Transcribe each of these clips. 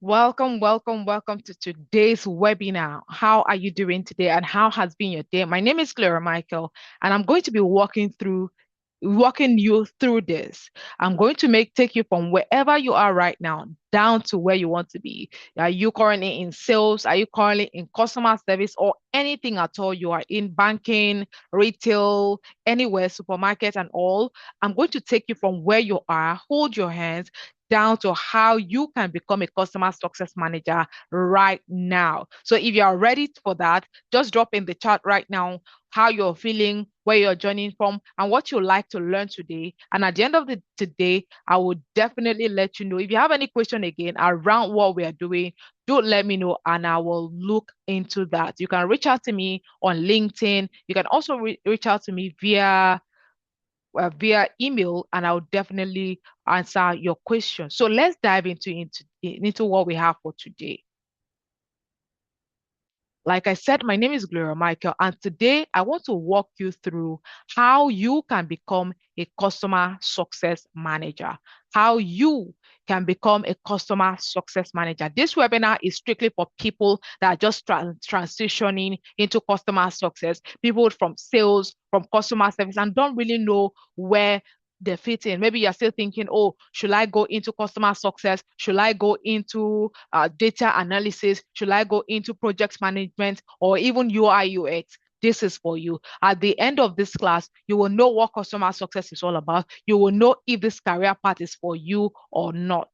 Welcome to today's webinar. How are you doing today and how has been your day? My name is Clara Michael, and I'm going to be walking you through this. I'm going to take you from wherever you are right now down to where you want to be. Are you currently in sales? Are you currently in customer service or anything at all? You are in banking, retail, anywhere, supermarket and all. I'm going to take you from where you are, hold your hands down to how you can become a customer success manager right now. So if you are ready for that, just drop in the chat right now how you're feeling, where you're joining from, and what you like to learn today. And at the end of the today, I will definitely let you know. If you have any question again around what we are doing, do let me know and I will look into that. You can reach out to me on LinkedIn. You can also reach out to me via email, and I'll definitely answer your question. So let's dive into what we have for today. Like I said, my name is Gloria Michael, and today I want to walk you through how you can become a customer success manager. How you can become a customer success manager. This webinar is strictly for people that are just transitioning into customer success, people from sales, from customer service, and don't really know where they fit in. Maybe you're still thinking, oh, should I go into customer success? Should I go into data analysis? Should I go into project management or even UI UX? This is for you. At the end of this class, you will know what customer success is all about. You will know if this career path is for you or not.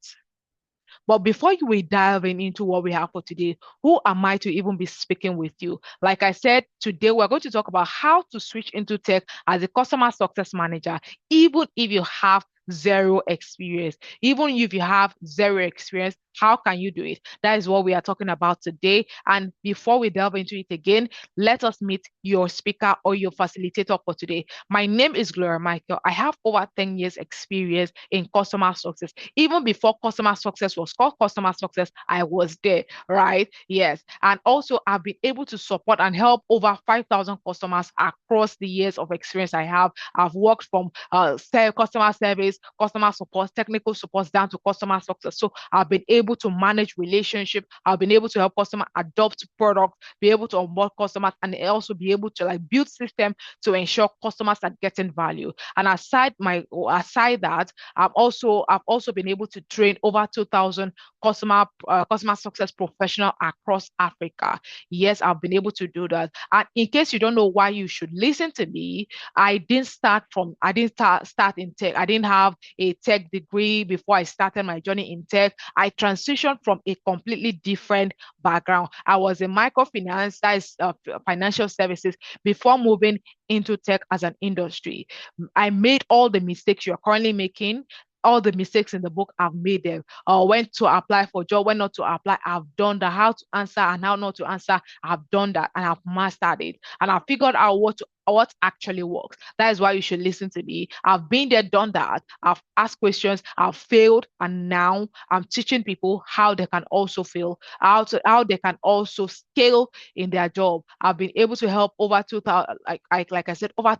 But before we dive into what we have for today, who am I to even be speaking with you? Like I said, today we're going to talk about how to switch into tech as a customer success manager, even if you have zero experience. Even if you have zero experience, how can you do it? That is what we are talking about today. And before we delve into it again, let us meet your speaker or your facilitator for today. My name is Gloria Michael. I have over 10 years experience in customer success. Even before customer success was called customer success, I was there, right? Yes. And also, I've been able to support and help over 5,000 customers across the years of experience I have. I've worked from customer service, customer support, technical support down to customer success. So I've been able to manage relationship. I've been able to help customer adopt products, be able to onboard customers, and also be able to like build system to ensure customers are getting value. And aside that, I've also been able to train over 2,000 customer success professional across Africa. Yes, I've been able to do that. And in case you don't know why you should listen to me, I didn't start in tech. I didn't have a tech degree before I started my journey in tech. I transitioned from a completely different background. I was in microfinance, that is financial services, before moving into tech as an industry. I made all the mistakes you're currently making. All the mistakes in the book, I've made them. When to apply for job, when not to apply, I've done that. How to answer and how not to answer, I've done that and I've mastered it. And I've figured out what actually works. That is why you should listen to me. I've been there, done that. I've asked questions, I've failed, and now I'm teaching people how they can also fail, how they can also scale in their job. I've been able to help over 2,000, like I said, over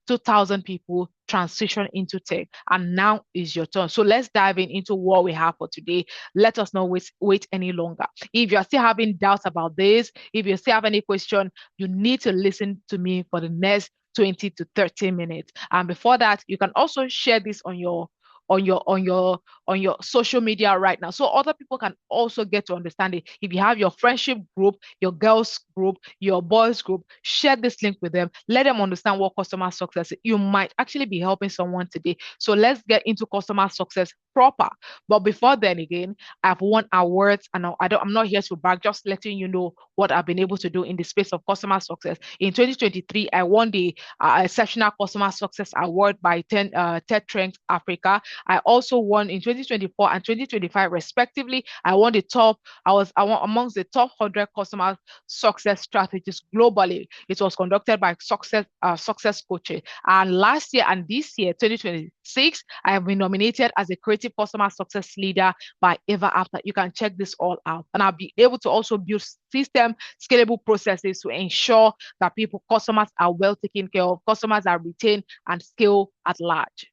2,000 people transition into tech. And now is your turn. So let's dive into what we have for today. Let us not wait any longer. If you're still having doubts about this, if you still have any question, you need to listen to me for the next 20 to 30 minutes. And before that, you can also share this on your on your on your social media right now so other people can also get to understand it. If you have your friendship group, your girls group, your boys group, share this link with them. Let them understand what customer success is. You might actually be helping someone today. So let's get into customer success proper. But before then again, I've won awards and I'm not here to brag, just letting you know what I've been able to do in the space of customer success. In 2023, I won the Exceptional Customer Success Award by TED Trends Africa. I also won in 2024 and 2025 respectively. I won amongst the top 100 customer success strategies globally. It was conducted by success coaches. And last year and this year, 2026, I have been nominated as a creative customer success leader by Ever After. You can check this all out. And I'll be able to also build system scalable processes to ensure that customers are well taken care of, customers are retained and scale at large.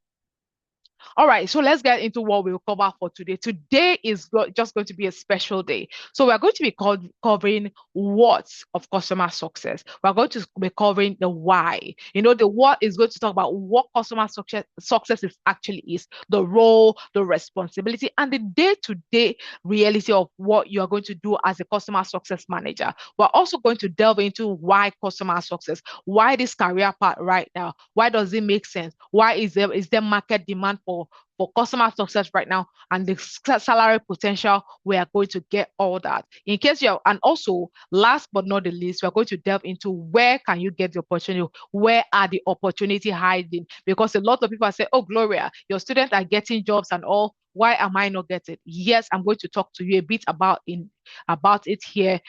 All right, so let's get into what we'll cover for today. Today is just going to be a special day. So we're going to be covering what of customer success. We're going to be covering the why. The what is going to talk about what customer success is actually is, the role, the responsibility, and the day-to-day reality of what you're going to do as a customer success manager. We're also going to delve into why customer success, why this career path right now, why does it make sense? Why is there market demand for customer success right now, and the salary potential? We are going to get all that in case you're, and also last but not the least, we're going to delve into where can you get the opportunity, where are the opportunity hiding, because a lot of people say, oh Gloria, your students are getting jobs and all, why am I not getting it? Yes, I'm going to talk to you a bit about it here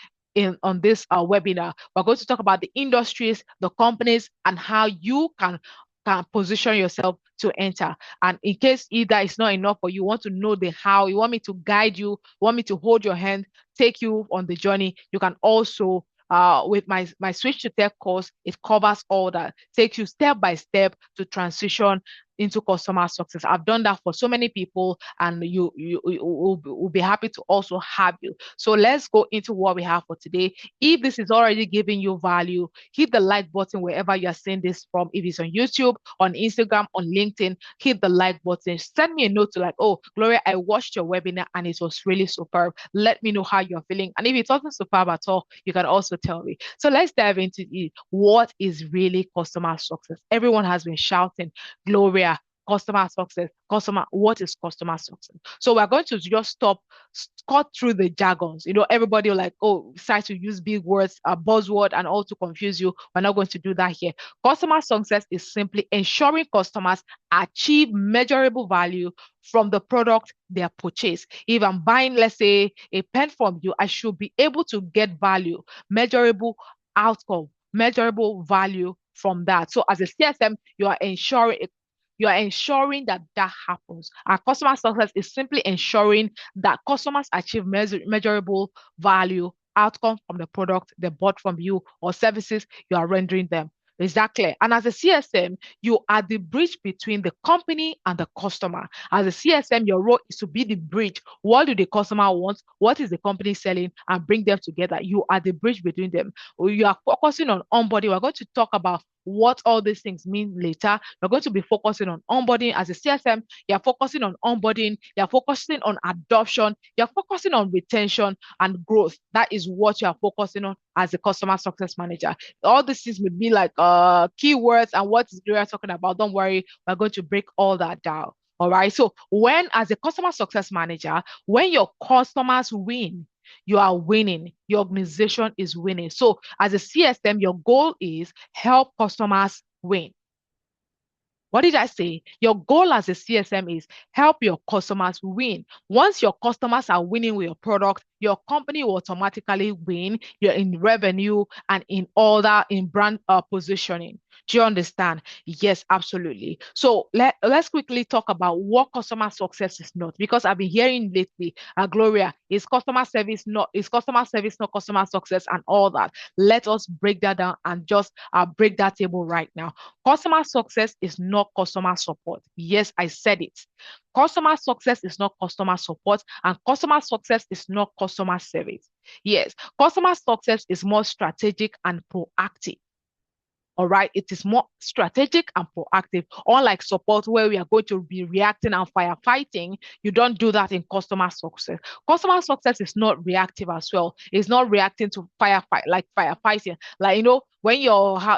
on this webinar. We're going to talk about the industries, the companies, and how you can position yourself to enter. And in case either it's not enough or you want to know the how, you want me to guide you, want me to hold your hand, take you on the journey, you can also with my Switch to Tech course, it covers all that, takes you step by step to transition into customer success. I've done that for so many people, and you will be happy to also have you. So let's go into what we have for today. If this is already giving you value, hit the like button wherever you're seeing this from. If it's on YouTube, on Instagram, on LinkedIn, hit the like button. Send me a note to like, oh, Gloria, I watched your webinar and it was really superb. Let me know how you're feeling. And if it wasn't superb at all, you can also tell me. So let's dive into it. What is really customer success? Everyone has been shouting, Gloria, customer success, what is customer success? So we're going to just cut through the jargons. Everybody will like, oh, start to use big words, a buzzword, and all to confuse you. We're not going to do that here. Customer success is simply ensuring customers achieve measurable value from the product they are purchased. If I'm buying, let's say, a pen from you, I should be able to get value, measurable outcome, measurable value from that. So as a CSM, you are ensuring that that happens. Our customer success is simply ensuring that customers achieve measurable value outcome from the product they bought from you or services you are rendering them. Is that clear? And as a CSM, you are the bridge between the company and the customer. As a CSM, your role is to be the bridge. What do the customer want? What is the company selling? And bring them together. You are the bridge between them. You are focusing on onboarding. We're going to talk about what all these things mean later. We're going to be focusing on onboarding. As a CSM, you're focusing on onboarding, you're focusing on adoption, you're focusing on retention and growth. That is what you're focusing on as a customer success manager. All these things would be like keywords and what is Gloria talking about. Don't worry, we're going to break all that down. All right. So when, as a customer success manager, when your customers win, you are winning. Your organization is winning. So as a CSM, your goal is help customers win. What did I say? Your goal as a CSM is help your customers win. Once your customers are winning with your product, your company will automatically win. You're in revenue and in order in brand positioning. Do you understand? Yes, absolutely. So let's quickly talk about what customer success is not, because I've been hearing lately, Gloria, is customer service not customer success and all that. Let us break that down and just break that table right now. Customer success is not customer support. Yes, I said it. Customer success is not customer support, and customer success is not customer service. Yes, customer success is more strategic and proactive. All right, it is more strategic and proactive. Unlike support, where we are going to be reacting and firefighting, you don't do that in customer success. Customer success is not reactive as well. It's not reacting to firefight like firefighting. Like when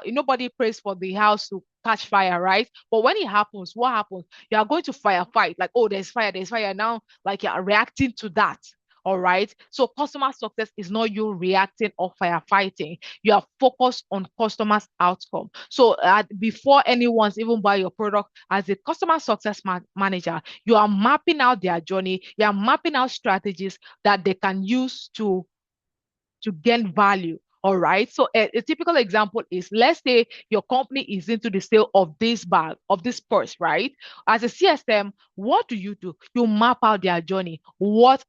nobody prays for the house to catch fire, right? But when it happens, what happens? You are going to firefight. Like, oh, there's fire now. Like you are reacting to that. All right. So customer success is not you reacting or firefighting. You are focused on customers' outcome. So before anyone's even buy your product, as a customer success manager, you are mapping out their journey. You are mapping out strategies that they can use to gain value. All right. So a typical example is, let's say your company is into the sale of this bag, of this purse, right? As a CSM, what do? You map out their journey.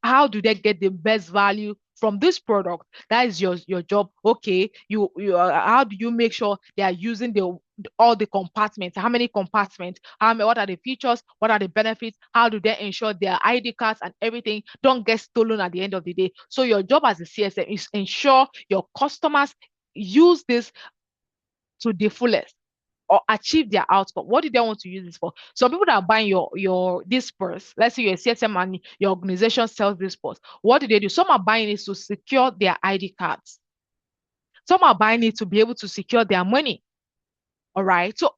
How do they get the best value from this product. That is your job. Okay, how do you make sure they are using the all the compartments? How many compartments? What are the features? What are the benefits? How do they ensure their ID cards and everything don't get stolen at the end of the day? So your job as a CSM is ensure your customers use this to the fullest or achieve their outcome. What do they want to use this for? Some people that are buying your this purse, let's say you're a CSM and your organization sells this purse. What do they do? Some are buying it to secure their ID cards. Some are buying it to be able to secure their money. All right. So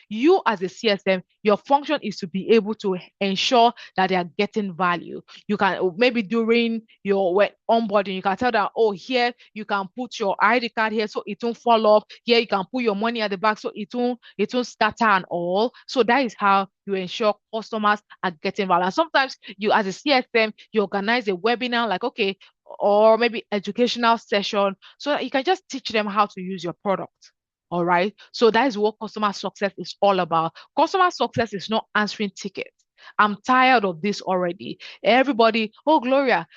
you as a CSM, your function is to be able to ensure that they are getting value. You can maybe during your onboarding, you can tell them, oh, here you can put your ID card here so it won't fall off. Here you can put your money at the back so it won't scatter and all. So that is how you ensure customers are getting value. And sometimes you as a CSM, you organize a webinar like, okay, or maybe educational session so that you can just teach them how to use your product. All right. So that is what customer success is all about. Customer success is not answering tickets. I'm tired of this already. Everybody, oh Gloria,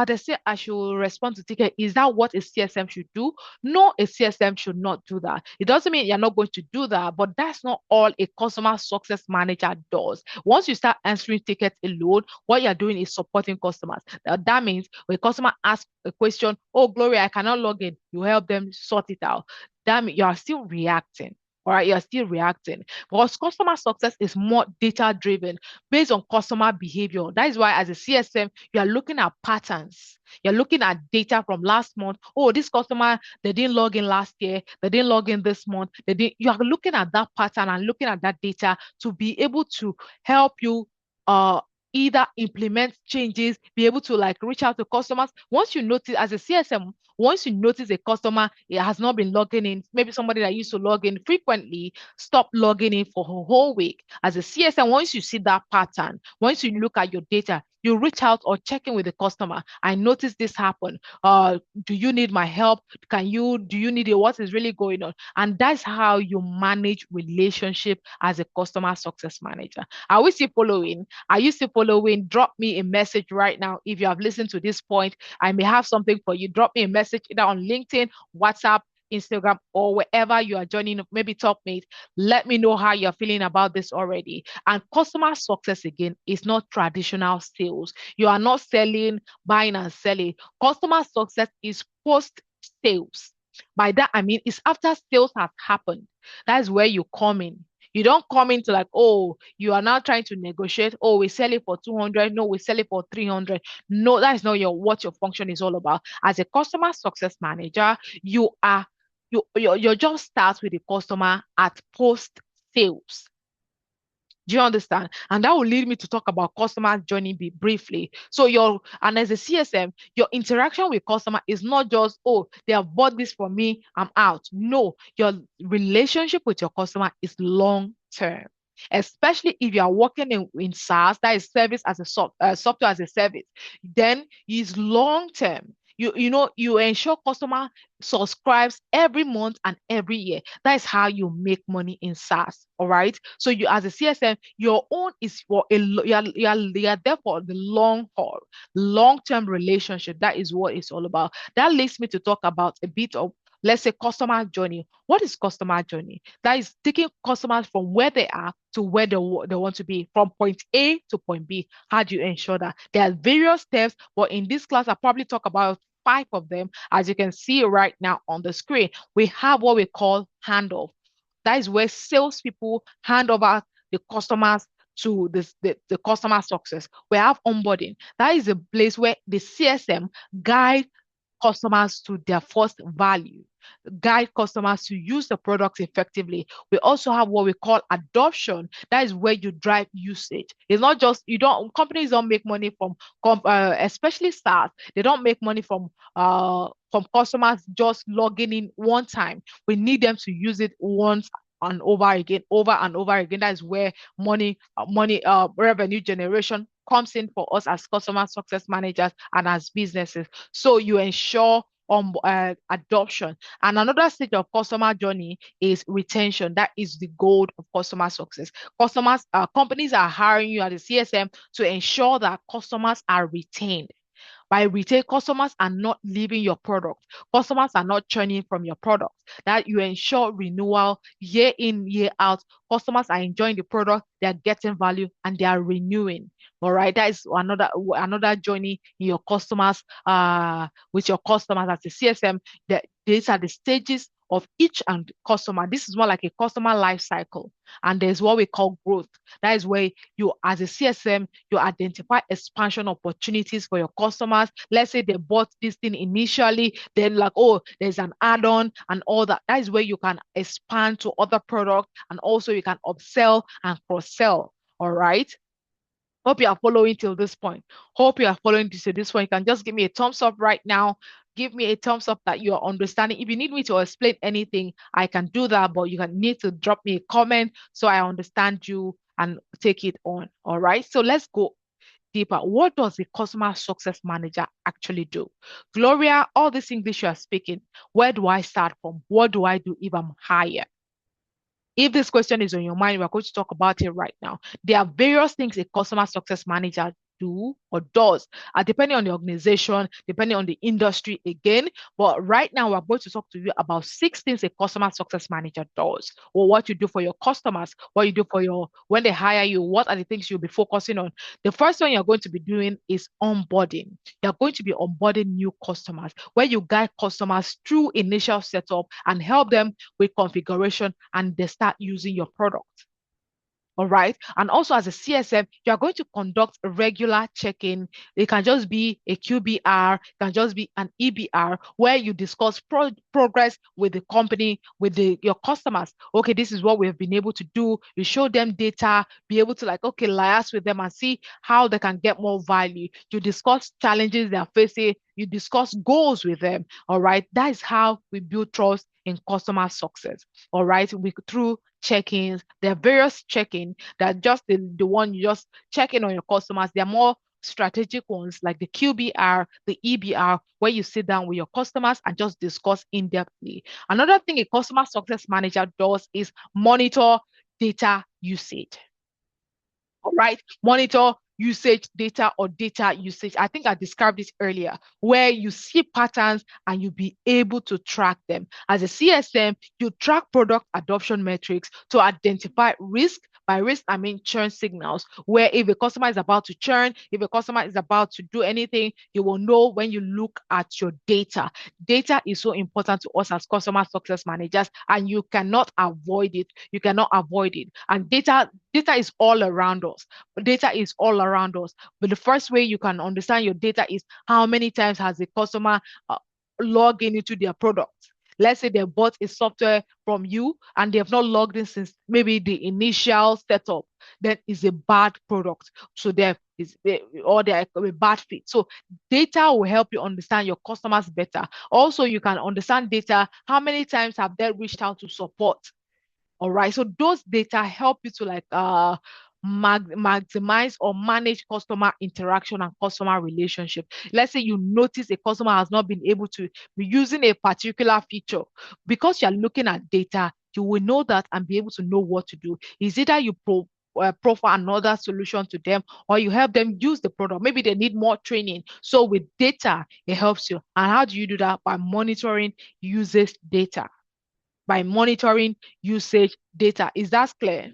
they say I should respond to ticket. Is that what a CSM should do? No, a CSM should not do that. It doesn't mean you're not going to do that, but that's not all a customer success manager does. Once you start answering tickets alone, what you're doing is supporting customers. That means when a customer asks a question, oh Gloria, I cannot log in, you help them sort it out. That means you are still reacting. All right, you're still reacting because customer success is more data driven based on customer behavior. That is why, as a CSM, you are looking at patterns. You're looking at data from last month. Oh, this customer, they didn't log in last year, they didn't log in this month. You are looking at that pattern and looking at that data to be able to help you either implement changes, be able to like reach out to customers. Once you notice as a CSM, once you notice a customer it has not been logging in, maybe somebody that used to log in frequently, stop logging in for a whole week. As a CSM, once you see that pattern, once you look at your data, you reach out or check in with the customer. I noticed this happen. Do you need my help? Do you need it? What is really going on? And that's how you manage relationship as a customer success manager. Are we still following? Are you still following? Drop me a message right now. If you have listened to this point, I may have something for you. Drop me a message either on LinkedIn, WhatsApp, Instagram, or wherever you are joining, maybe TalkMate. Let me know how you're feeling about this already. And customer success again is not traditional sales. You are not selling, buying and selling. Customer success is post sales. By that, I mean, it's after sales has happened. That's where you come in. You don't come into like, oh, you are now trying to negotiate. Oh, we sell it for 200. No, we sell it for 300. No, that is not what your function is all about. As a customer success manager, your job starts with the customer at post sales. Do you understand? And that will lead me to talk about customer journey briefly. So and as a CSM, your interaction with customer is not just, oh, they have bought this from me, I'm out. No, your relationship with your customer is long term. Especially if you are working in SaaS, that is service as a software as a service, then it's long term. You ensure customer subscribes every month and every year. That is how you make money in SaaS. All right. So you as a CSM, your own is for you are there for the long haul, long-term relationship. That is what it's all about. That leads me to talk about a bit of, let's say, customer journey. What is customer journey? That is taking customers from where they are to where they want to be, from point A to point B. How do you ensure that? There are various steps, but in this class, I'll probably talk about 5 of them. As you can see right now on the screen, we have what we call handoff. That is where salespeople hand over the customers to the customer success. We have onboarding. That is a place where the CSM guide customers to their first value, guide customers to use the products effectively. We also have what we call adoption. That is where you drive usage. It's not just, companies don't make money from, especially SaaS, they don't make money from customers just logging in one time. We need them to use it once and over again, over and over again. That is where revenue generation comes in for us as customer success managers and as businesses. So you ensure adoption. And another stage of customer journey is retention. That is the goal of customer success. Companies are hiring you as a CSM to ensure that customers are retained. by retail. Customers are not leaving your product. Customers are not churning from your product. That you ensure renewal year in, year out. Customers are enjoying the product, they are getting value, and they are renewing. All right, that is another journey in your customers, with your customers as a CSM. That these are the stages of each and customer. This is more like a customer life cycle. And there's what we call growth. That is where you, as a CSM, you identify expansion opportunities for your customers. Let's say they bought this thing initially, then like, oh, there's an add-on and all that. That is where you can expand to other products, and also you can upsell and cross-sell. All right. Hope you are following till this point. Hope you are following this to this point. You can just give me a thumbs up right now. Give me a thumbs up that you are understanding. If you need me to explain anything, I can do that, but you can need to drop me a comment so I understand you and take it on. All right. So let's go deeper. What does a customer success manager actually do? Gloria, all this English you are speaking, where do I start from? What do I do if I'm hired? If this question is on your mind, we're going to talk about it right now. There are various things a customer success manager do or does, depending on the organization, depending on the industry again. But right now, we're going to talk to you about 6 things a customer success manager does, or what you do for your customers, what you do for your, when they hire you, what are the things you'll be focusing on. The first one you're going to be doing is onboarding. You're going to be onboarding new customers, where you guide customers through initial setup and help them with configuration, and they start using your product. All right. And also as a CSM, you are going to conduct a regular check-in. It can just be a QBR, it can just be an EBR, where you discuss progress with the company, with your customers. Okay, this is what we have been able to do. You show them data, be able to like, okay, liaise with them and see how they can get more value. You discuss challenges they are facing. You discuss goals with them. All right. That is how we build trust in customer success. All right. Through check-ins. There are various check-in that just the one you just check in on your customers. There are more strategic ones like the QBR, the EBR, where you sit down with your customers and just discuss in-depthly. Another thing a customer success manager does is monitor data usage. All right, monitor usage data or data usage. I think I described this earlier, where you see patterns and you be able to track them. As a CSM, you track product adoption metrics to identify risk. By risk, I mean churn signals, where if a customer is about to churn, if a customer is about to do anything, you will know when you look at your data. Data is so important to us as customer success managers, and you cannot avoid it. You cannot avoid it. And data is all around us. Data is all around us. But the first way you can understand your data is how many times has a customer logged into their product. Let's say they bought a software from you and they have not logged in since maybe the initial setup, then it's a bad product. So they're a bad fit. So data will help you understand your customers better. Also, you can understand data. How many times have they reached out to support? All right. So those data help you to like maximize or manage customer interaction and customer relationship. Let's say you notice a customer has not been able to be using a particular feature. Because you're looking at data, you will know that and be able to know what to do. Is either you profile another solution to them, or you help them use the product. Maybe they need more training. So with data, it helps you. And how do you do that? By monitoring usage data. By monitoring usage data. Is that clear?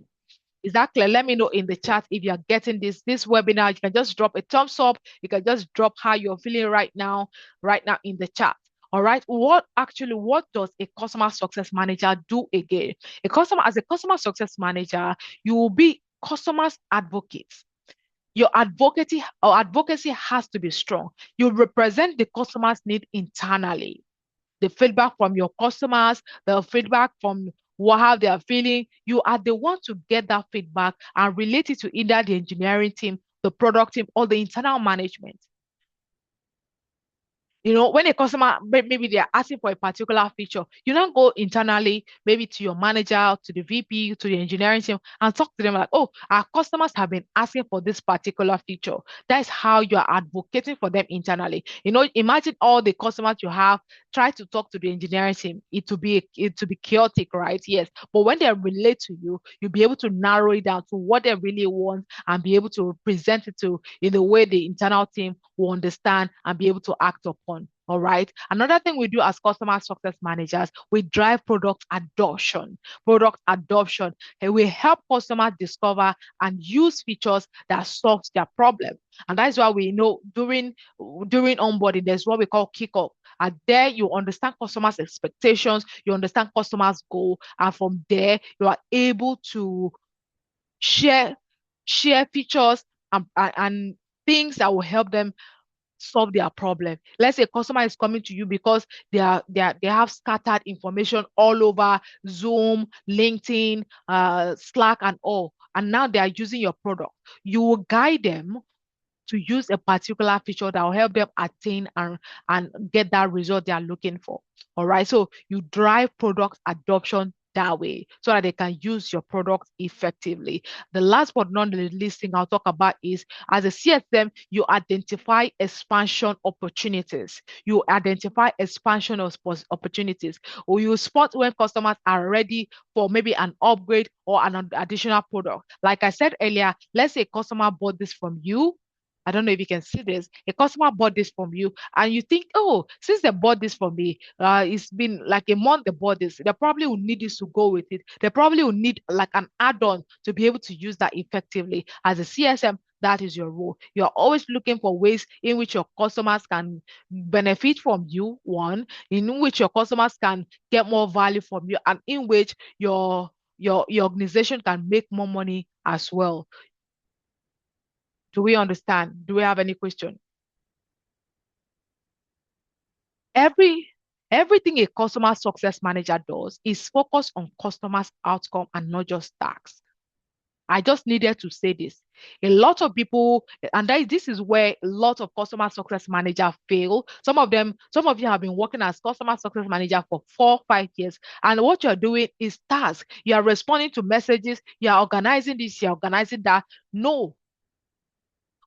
Is that clear? Let me know in the chat if you're getting this webinar. You can just drop a thumbs up. You can just drop how you're feeling right now in the chat. All right. What does a customer success manager do again? As a customer success manager, you will be customers advocates. Your advocacy has to be strong. You represent the customer's need internally. The feedback from your customers, the feedback from how they are feeling. You are the one to get that feedback and relate it to either the engineering team, the product team, or the internal management. You know, when a customer, maybe they're asking for a particular feature, you don't go internally, maybe to your manager, to the VP, to the engineering team, and talk to them like, oh, our customers have been asking for this particular feature. That's how you're advocating for them internally. You know, imagine all the customers you have, try to talk to the engineering team. It will be chaotic, right? Yes. But when they relate to you, you'll be able to narrow it down to what they really want and be able to present it to in the way the internal team will understand and be able to act upon. All right. Another thing we do as customer success managers, we drive product adoption. Product adoption. And we help customers discover and use features that solves their problem. And that's why we know during onboarding, there's what we call kickoff. And there you understand customers' expectations, you understand customers' goal, and from there you are able to share share features and things that will help them solve their problem. Let's say a customer is coming to you because they have scattered information all over Zoom, LinkedIn, Slack, and all. And now they are using your product. You will guide them to use a particular feature that will help them attain and get that result they are looking for. All right. So you drive product adoption that way so that they can use your product effectively. The last but not the least thing I'll talk about is as a CSM, you identify expansion opportunities. You identify expansion of opportunities, or you spot when customers are ready for maybe an upgrade or an additional product. Like I said earlier, let's say a customer bought this from you. I don't know if you can see this. A customer bought this from you, and you think, oh, since they bought this from me, it's been like a month they bought this. They probably will need this to go with it. They probably will need like an add-on to be able to use that effectively. As a CSM, that is your role. You're always looking for ways in which your customers can benefit from you, one, in which your customers can get more value from you, and in which your organization can make more money as well. Do we understand? Do we have any question? Every Everything a customer success manager does is focus on customers' outcome and not just tasks. I just needed to say this. A lot of people, and this is where a lot of customer success manager fail. Some of you have been working as customer success manager for 4, 5 years, and what you're doing is task. You are responding to messages, you are organizing this, you're organizing that. No,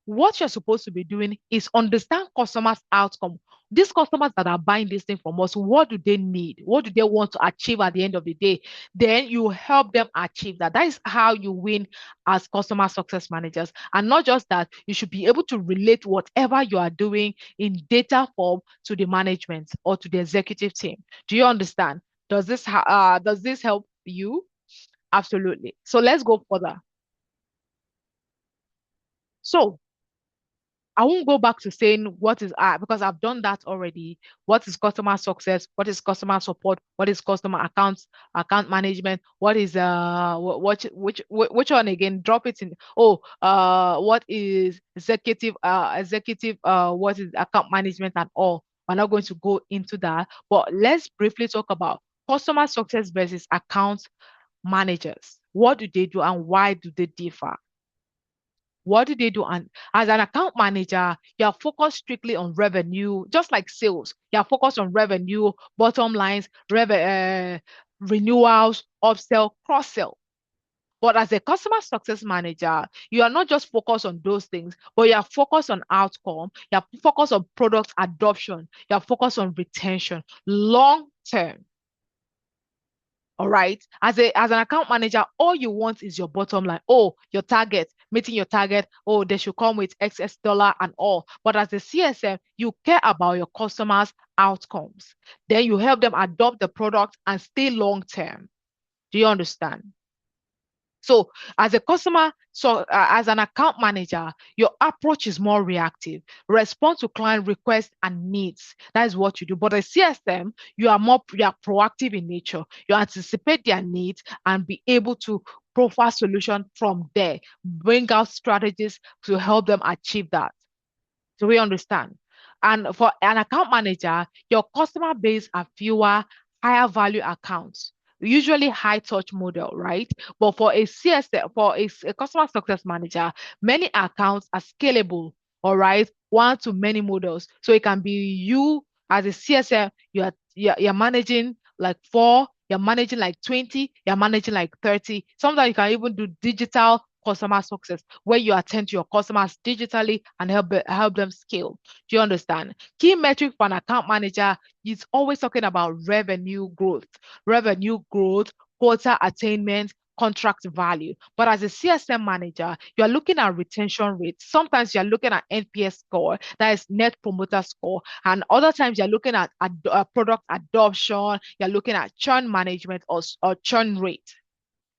what you're supposed to be doing is understand customers' outcome. These customers that are buying this thing from us, what do they need? What do they want to achieve at the end of the day? Then you help them achieve that. That is how you win as customer success managers. And not just that, you should be able to relate whatever you are doing in data form to the management or to the executive team. Do you understand? Does this help you? Absolutely. So let's go further. So I won't go back to saying what is because I've done that already. What is customer success? What is customer support? What is customer account management? What is which one again? Drop it in. Oh, what is executive what is account management and all. We're not going to go into that, but let's briefly talk about customer success versus account managers. What do they do and why do they differ? What do they do? And as an account manager, you're focused strictly on revenue, just like sales. You're focused on revenue, bottom lines, renewals, upsell, cross sell. But as a customer success manager, you are not just focused on those things, but you are focused on outcome. You are focused on product adoption. You are focused on retention, long term. All right. As an account manager, all you want is your bottom line. Oh, your target, meeting your target. Oh, they should come with excess dollar and all. But as a CSM, you care about your customers' outcomes. Then you help them adopt the product and stay long term. Do you understand? So, as an account manager, your approach is more reactive. Respond to client requests and needs. That is what you do. But as CSM, you are proactive in nature. You anticipate their needs and be able to profile solution from there. Bring out strategies to help them achieve that. Do we understand? And for an account manager, your customer base are fewer, higher value accounts, usually high touch model, right? But for a CSM, a customer success manager, many accounts are scalable, all right? One to many models. So it can be you as a CSM, you're managing like four, you're managing like 20, you're managing like 30. Sometimes you can even do digital customer success where you attend to your customers digitally and help them scale. Do you understand? Key metric for an account manager is always talking about revenue growth, quota attainment, contract value. But as a CSM manager, you're looking at retention rates. Sometimes you're looking at NPS score, that is net promoter score. And other times you're looking at product adoption, you're looking at churn management or churn rate.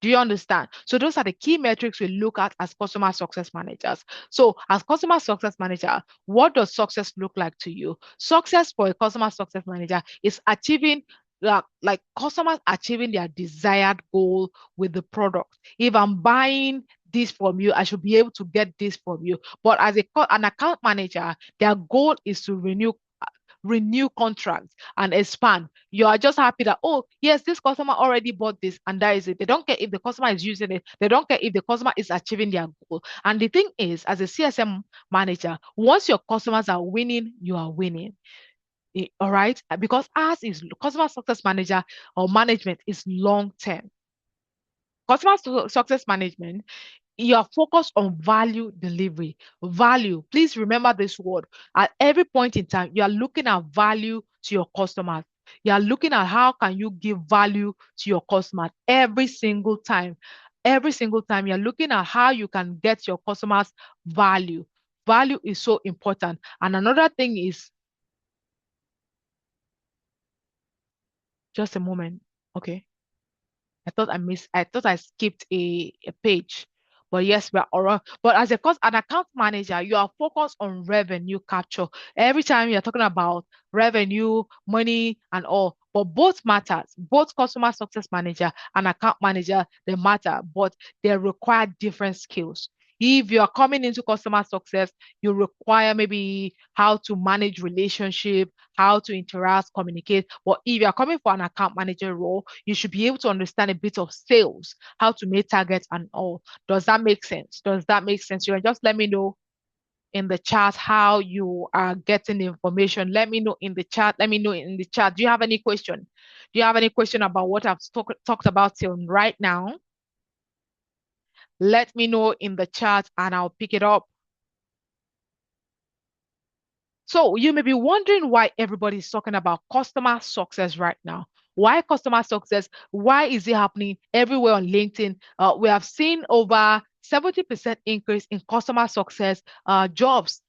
Do you understand? So those are the key metrics we look at as customer success managers. So as customer success manager, what does success look like to you? Success for a customer success manager is achieving like customers achieving their desired goal with the product. If I'm buying this from you, I should be able to get this from you. But as an account manager, their goal is to renew contracts and expand. You are just happy that, oh, yes, this customer already bought this, and that is it. They don't care if the customer is using it. They don't care if the customer is achieving their goal. And the thing is, as a CSM manager, once your customers are winning, you are winning. All right. Because ours is customer success manager or management is long term. Customer success management, you are focused on value delivery. Value. Please remember this word. At every point in time, you are looking at value to your customers. You are looking at how can you give value to your customers every single time. Every single time, you're looking at how you can get your customers value. Value is so important. And another thing is, just a moment. Okay. I thought I skipped a page. But yes, we're all right. But as an account manager, you are focused on revenue capture. Every time you're talking about revenue, money, and all. But both matters. Both customer success manager and account manager, they matter, but they require different skills. If you are coming into customer success, you require maybe how to manage relationship, how to interact, communicate. But if you are coming for an account manager role, you should be able to understand a bit of sales, how to make targets and all. Does that make sense? Does that make sense? You can just let me know in the chat how you are getting the information. Let me know in the chat. Let me know in the chat. Do you have any question? Do you have any question about what I've talked about till right now? Let me know in the chat and I'll pick it up. So you may be wondering why everybody's talking about customer success right now. Why customer success? Why is it happening everywhere on LinkedIn? We have seen over 70% increase in customer success jobs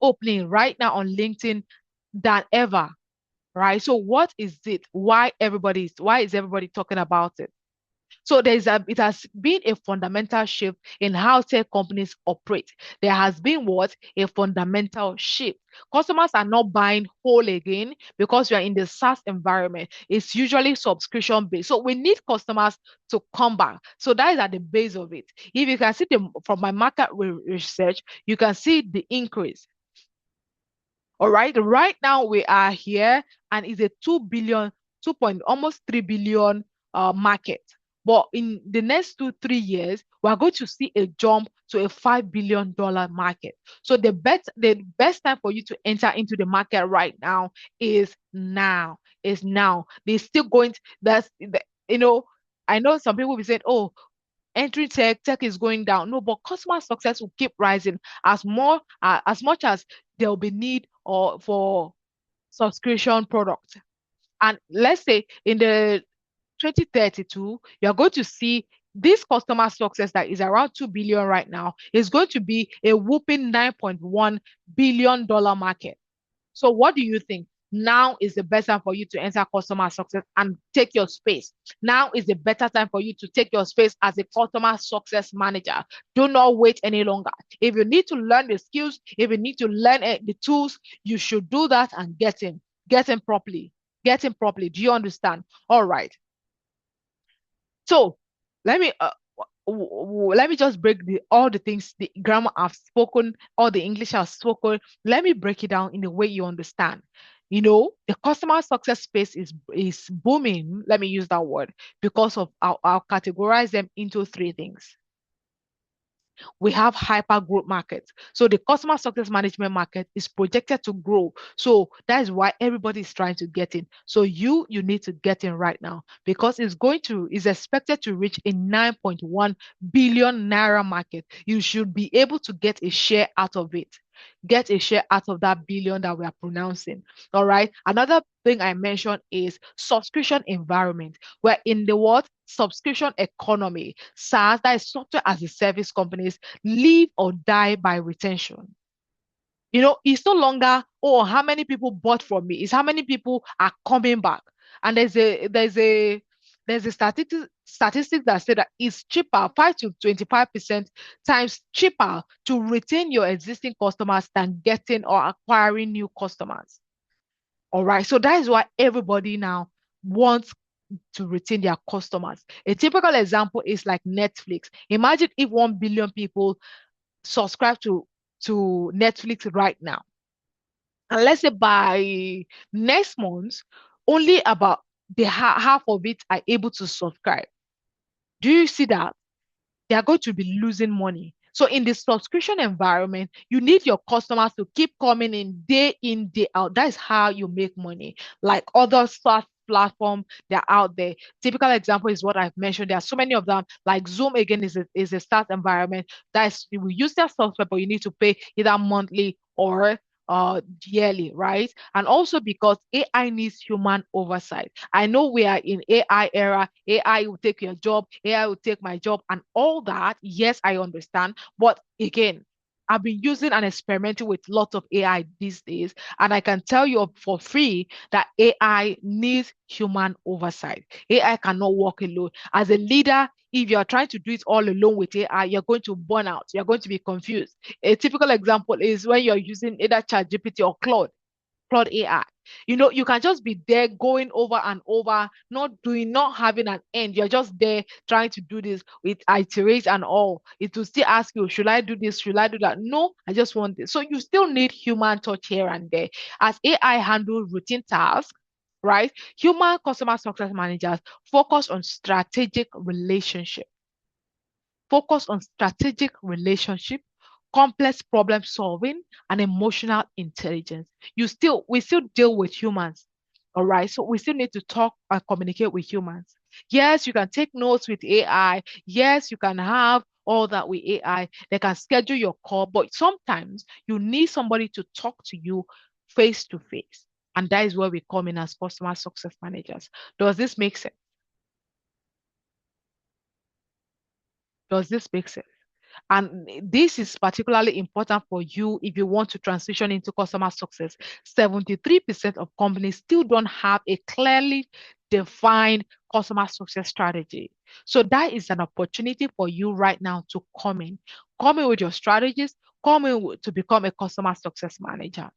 opening right now on LinkedIn than ever, right? So what is it? Why is everybody talking about it? So it has been a fundamental shift in how tech companies operate. There has been what? A fundamental shift. Customers are not buying whole again because we are in the SaaS environment. It's usually subscription based. So we need customers to come back. So that is at the base of it. If you can see from my market research, you can see the increase. All right. Right now we are here and it's a 2 billion, 2 point almost 3 billion market. But in the next 2, 3 years, we're going to see a jump to a $5 billion market. So the best time for you to enter into the market right now is now. Is now. They're still going to, I know some people will be saying, oh, entering tech is going down. No, but customer success will keep rising as much as there will be need or for subscription products. And let's say in the 2032, you're going to see this customer success that is around 2 billion right now is going to be a whooping $9.1 billion market. So what do you think? Now is the best time for you to enter customer success and take your space. Now is the better time for you to take your space as a customer success manager. Do not wait any longer. If you need to learn the skills, if you need to learn the tools, you should do that and get in. Get in properly. Get in properly. Do you understand? All right. So let me let me just break all the things the grammar I've spoken, all the English I've spoken. Let me break it down in the way you understand. The customer success space is booming. Let me use that word because of I'll categorize them into three things. We have hyper growth markets. So the customer success management market is projected to grow. So that is why everybody is trying to get in. So you need to get in right now because is expected to reach a 9.1 billion naira market. You should be able to get a share out of it. Get a share out of that billion that we are pronouncing. All right. Another thing I mentioned is subscription environment, where in the world subscription economy, SaaS, that is software as a service companies, live or die by retention. It's no longer, oh, how many people bought from me? It's how many people are coming back. And there's a statistic that said that it's cheaper, 5 to 25% times cheaper to retain your existing customers than getting or acquiring new customers. All right. So that is why everybody now wants to retain their customers. A typical example is like Netflix. Imagine if 1 billion people subscribe to Netflix right now. And let's say by next month, only about half of it are able to subscribe. Do you see that? They are going to be losing money. So in the subscription environment, you need your customers to keep coming in, day out. That is how you make money. Like other SaaS platform, they're out there. Typical example is what I've mentioned. There are so many of them. Like Zoom again is a SaaS environment. That's you will use their software, but you need to pay either monthly or yearly, right? And also because AI needs human oversight. I know we are in AI era. AI will take your job, AI will take my job, and all that. Yes, I understand. But again, I've been using and experimenting with lots of AI these days, and I can tell you for free that AI needs human oversight. AI cannot work alone. As a leader, if you're trying to do it all alone with AI, you're going to burn out. You're going to be confused. A typical example is when you're using either ChatGPT or Claude AI. You can just be there going over and over, not having an end. You're just there trying to do this with iterate and all. It will still ask you, should I do this? Should I do that? No, I just want this. So you still need human touch here and there. As AI handles routine tasks, right? Human customer success managers focus on strategic relationship, complex problem solving, and emotional intelligence. We still deal with humans. All right. So we still need to talk and communicate with humans. Yes, you can take notes with AI. Yes, you can have all that with AI. They can schedule your call, but sometimes you need somebody to talk to you face to face. And that is where we come in as customer success managers. Does this make sense? Does this make sense? And this is particularly important for you if you want to transition into customer success. 73% of companies still don't have a clearly defined customer success strategy. So that is an opportunity for you right now to come in with your strategies, to become a customer success manager.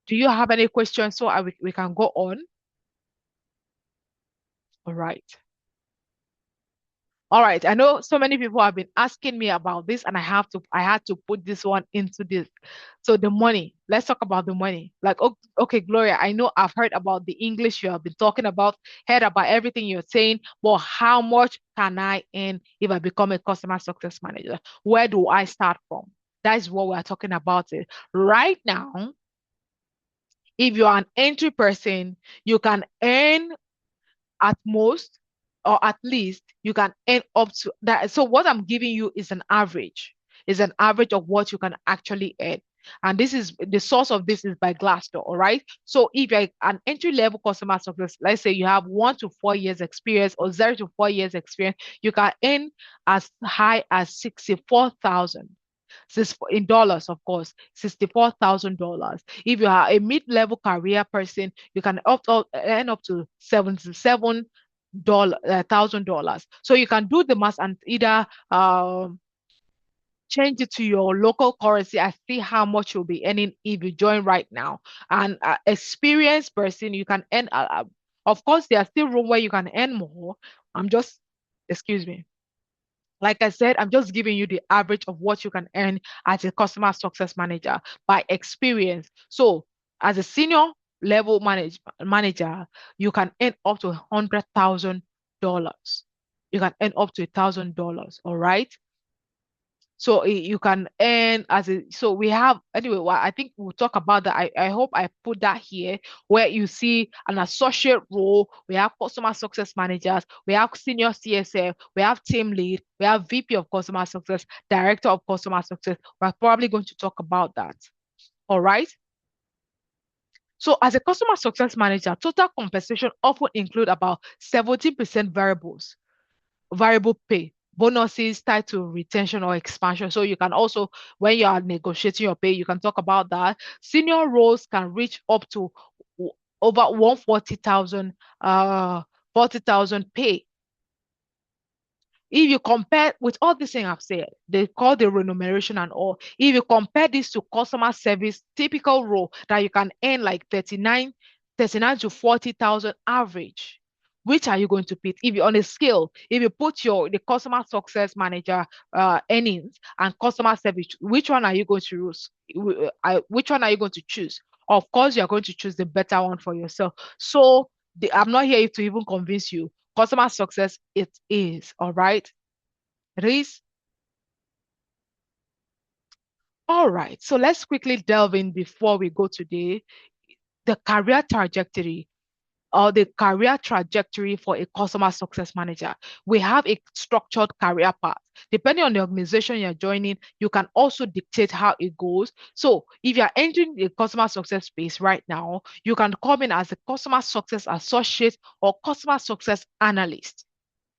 Do you have any questions so we can go on? All right. All right. I know so many people have been asking me about this, and I had to put this one into this. So the money. Let's talk about the money. Like, okay, Gloria, I know I've heard about the English you have been talking about, heard about everything you're saying, but how much can I earn if I become a customer success manager? Where do I start from? That is what we're talking about it. Right now, if you're an entry person, you can earn at most or at least you can earn up to that. So what I'm giving you is an average of what you can actually earn. And this is the source of this is by Glassdoor, all right? So if you're an entry level customer service, let's say you have 1 to 4 years experience or 0 to 4 years experience, you can earn as high as 64,000 in dollars, of course, $64,000. If you are a mid-level career person, you can earn up to $77,000. So you can do the math and either change it to your local currency and see how much you'll be earning if you join right now. And experienced person, you can earn. Of course, there are still room where you can earn more. I'm just, excuse me. Like I said, I'm just giving you the average of what you can earn as a customer success manager by experience. So, as a senior level manager, you can earn up to $100,000. You can earn up to $1,000. All right. So you can earn as a, so we have, anyway, well, I think we'll talk about that. I hope I put that here where you see an associate role. We have customer success managers, we have senior CSM, we have team lead, we have VP of customer success, director of customer success. We're probably going to talk about that. All right. So as a customer success manager, total compensation often include about 70% variable pay, bonuses tied to retention or expansion. So you can also, when you are negotiating your pay, you can talk about that. Senior roles can reach up to over 140,000 40,000 pay. If you compare with all these things I've said, they call the remuneration and all. If you compare this to customer service typical role that you can earn like 39 to 40,000 average, which are you going to pick? If you're on a scale, if you put the customer success manager earnings and customer service, which one are you going to use? Which one are you going to choose? Of course, you're going to choose the better one for yourself. So I'm not here to even convince you. Customer success, it is, all right? It is. All right. So let's quickly delve in before we go today. The career trajectory or the career trajectory for a customer success manager. We have a structured career path. Depending on the organization you're joining, you can also dictate how it goes. So if you're entering the customer success space right now, you can come in as a customer success associate or customer success analyst.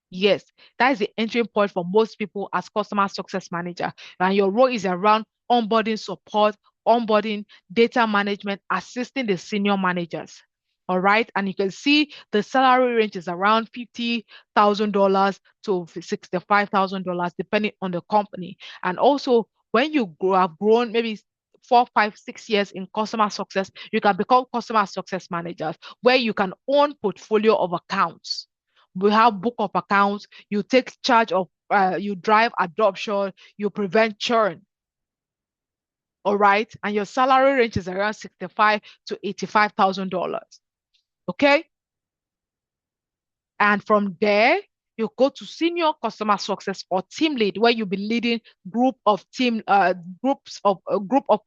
Yes, that is the entry point for most people as customer success manager. And your role is around onboarding support, onboarding, data management, assisting the senior managers. All right. And you can see the salary range is around $50,000 to $65,000, depending on the company. And also, when have grown maybe 4, 5, 6 years in customer success, you can become customer success managers where you can own portfolio of accounts. We have book of accounts. You take charge of, you drive adoption, you prevent churn. All right. And your salary range is around 65 to $85,000. Okay. And from there, you go to senior customer success or team lead, where you'll be leading group of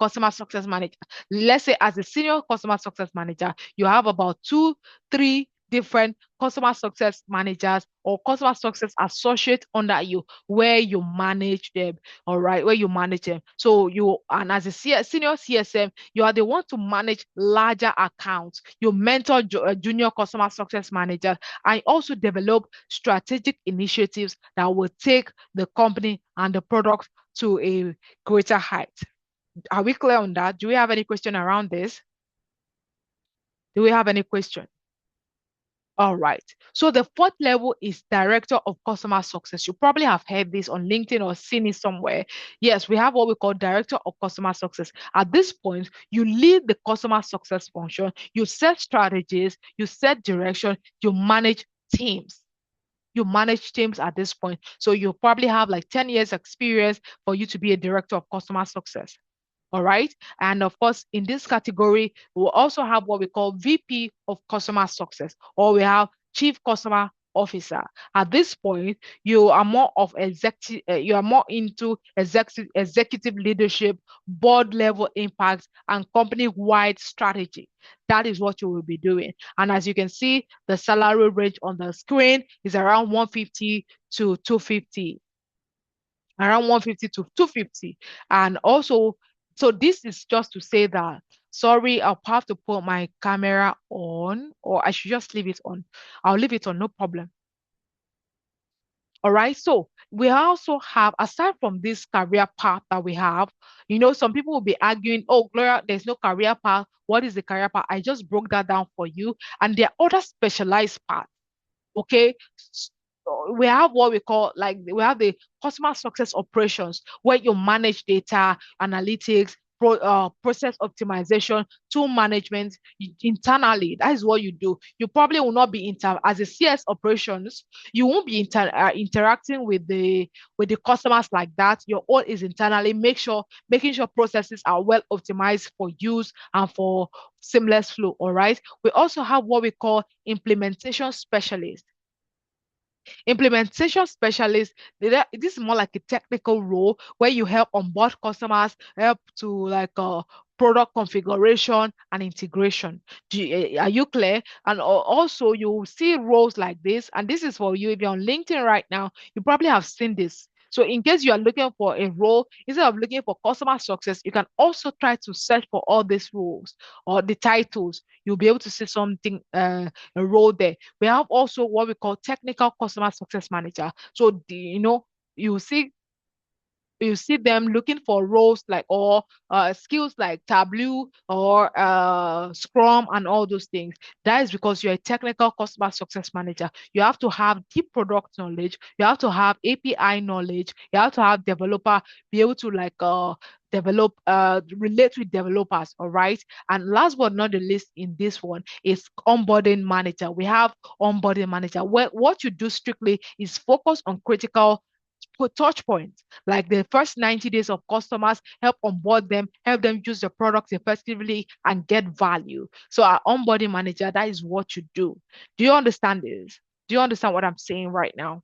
customer success managers. Let's say as a senior customer success manager, you have about 2, 3 different customer success managers or customer success associates under you, where you manage them. All right, where you manage them. So and as a senior CSM, you are the one to manage larger accounts. You mentor junior customer success managers. I also develop strategic initiatives that will take the company and the product to a greater height. Are we clear on that? Do we have any question around this? Do we have any question? All right. So the fourth level is Director of Customer Success. You probably have heard this on LinkedIn or seen it somewhere. Yes, we have what we call Director of Customer Success. At this point, you lead the customer success function, you set strategies, you set direction, you manage teams. You manage teams at this point. So you probably have like 10 years experience for you to be a director of customer success. All right. And of course, in this category, we'll also have what we call VP of customer success, or we have chief customer officer. At this point, you are more of executive, you are more into executive leadership, board level impact, and company-wide strategy. That is what you will be doing. And as you can see, the salary range on the screen is around 150 to 250, around 150 to 250. And also, so this is just to say that, sorry, I'll have to put my camera on, or I should just leave it on. I'll leave it on, no problem. All right. So we also have, aside from this career path that we have, some people will be arguing, oh, Gloria, there's no career path. What is the career path? I just broke that down for you. And there are other specialized paths. Okay. We have what we call, like, we have the customer success operations, where you manage data analytics, process optimization, tool management internally. That is what you do. You probably will not be as a CS operations. You won't be interacting with the customers like that. Your own is internally. Making sure processes are well optimized for use and for seamless flow. All right. We also have what we call implementation specialists. Implementation specialist, this is more like a technical role where you help onboard customers, help to like product configuration and integration. Are you clear? And also you will see roles like this, and this is for you. If you're on LinkedIn right now, you probably have seen this. So in case you are looking for a role, instead of looking for customer success, you can also try to search for all these roles or the titles. You'll be able to see something, a role there. We have also what we call technical customer success manager. So you see you see them looking for roles like or skills like Tableau or Scrum and all those things. That is because you're a technical customer success manager. You have to have deep product knowledge. You have to have API knowledge. You have to have developer be able to like develop relate with developers. All right. And last but not the least in this one is onboarding manager. We have onboarding manager where what you do strictly is focus on critical touch points like the first 90 days of customers, help onboard them, help them use the products effectively and get value. So our onboarding manager, that is what you do. Do you understand this? Do you understand what I'm saying right now?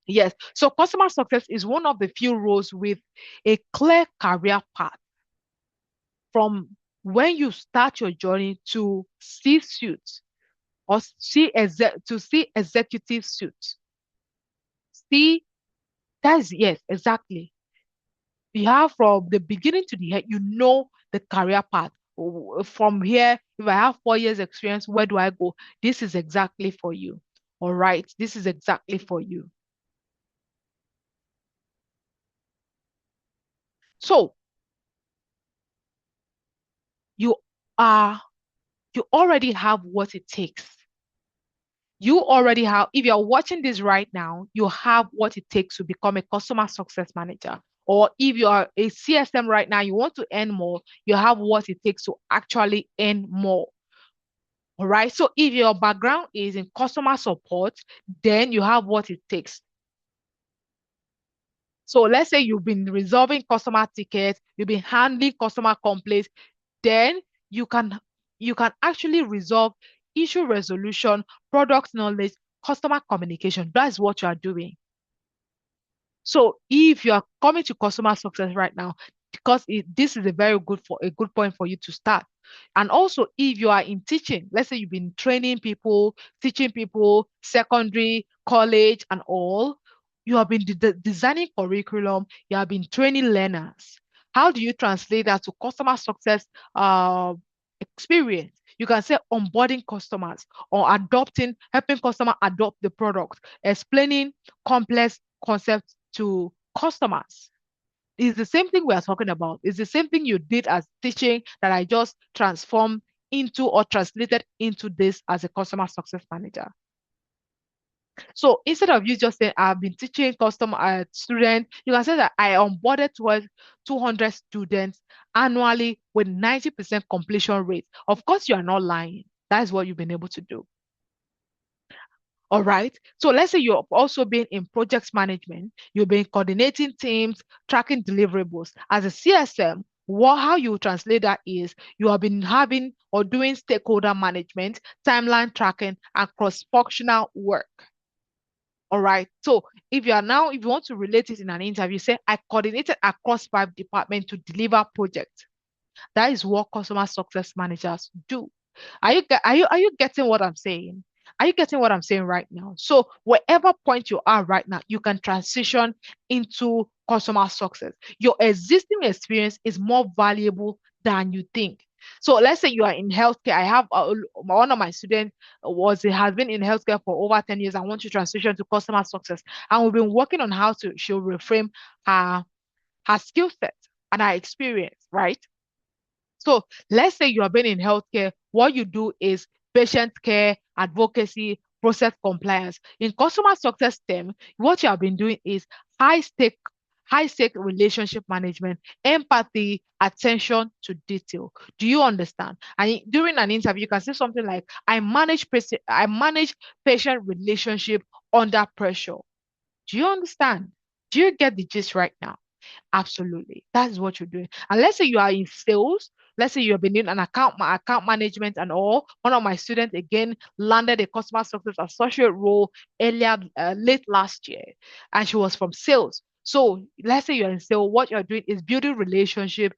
Yes. So customer success is one of the few roles with a clear career path from when you start your journey to C-suite or to see executive suits. See, that's yes, exactly. You have from the beginning to the end, you know the career path. From here, if I have 4 years experience, where do I go? This is exactly for you. All right, this is exactly for you. So you are you already have what it takes. You already have, if you're watching this right now, you have what it takes to become a customer success manager. Or if you are a CSM right now, you want to earn more, you have what it takes to actually earn more. All right. So if your background is in customer support, then you have what it takes. So let's say you've been resolving customer tickets, you've been handling customer complaints, then you can you can actually resolve issue resolution, product knowledge, customer communication. That's what you are doing. So if you are coming to customer success right now, because this is a good point for you to start. And also, if you are in teaching, let's say you've been training people, teaching people, secondary, college, and all, you have been designing curriculum, you have been training learners. How do you translate that to customer success experience? You can say onboarding customers or helping customer adopt the product, explaining complex concepts to customers. It's the same thing we are talking about. It's the same thing you did as teaching that I just transformed into or translated into this as a customer success manager. So instead of you just saying, I've been teaching customer students, you can say that I onboarded towards 200 students annually with 90% completion rate. Of course, you are not lying. That is what you've been able to do. All right. So let's say you've also been in projects management, you've been coordinating teams, tracking deliverables. As a CSM, how you translate that is you have been having or doing stakeholder management, timeline tracking, and cross-functional work. All right. So if you want to relate it in an interview, say I coordinated across 5 departments to deliver projects. That is what customer success managers do. Are you getting what I'm saying? Are you getting what I'm saying right now? So wherever point you are right now, you can transition into customer success. Your existing experience is more valuable than you think. So let's say you are in healthcare. I have one of my students has been in healthcare for over 10 years. I want to transition to customer success. And we've been working on how to she'll reframe her her skill set and her experience, right? So let's say you have been in healthcare, what you do is patient care, advocacy, process compliance. In customer success term, what you have been doing is high stake, high stake relationship management, empathy, attention to detail. Do you understand? And during an interview, you can say something like, I manage patient relationship under pressure. Do you understand? Do you get the gist right now? Absolutely. That is what you're doing. And let's say you are in sales, Let's say you've been doing an account management and all. One of my students again landed a customer success associate role earlier, late last year, and she was from sales. So let's say you're in sales, what you're doing is building relationship,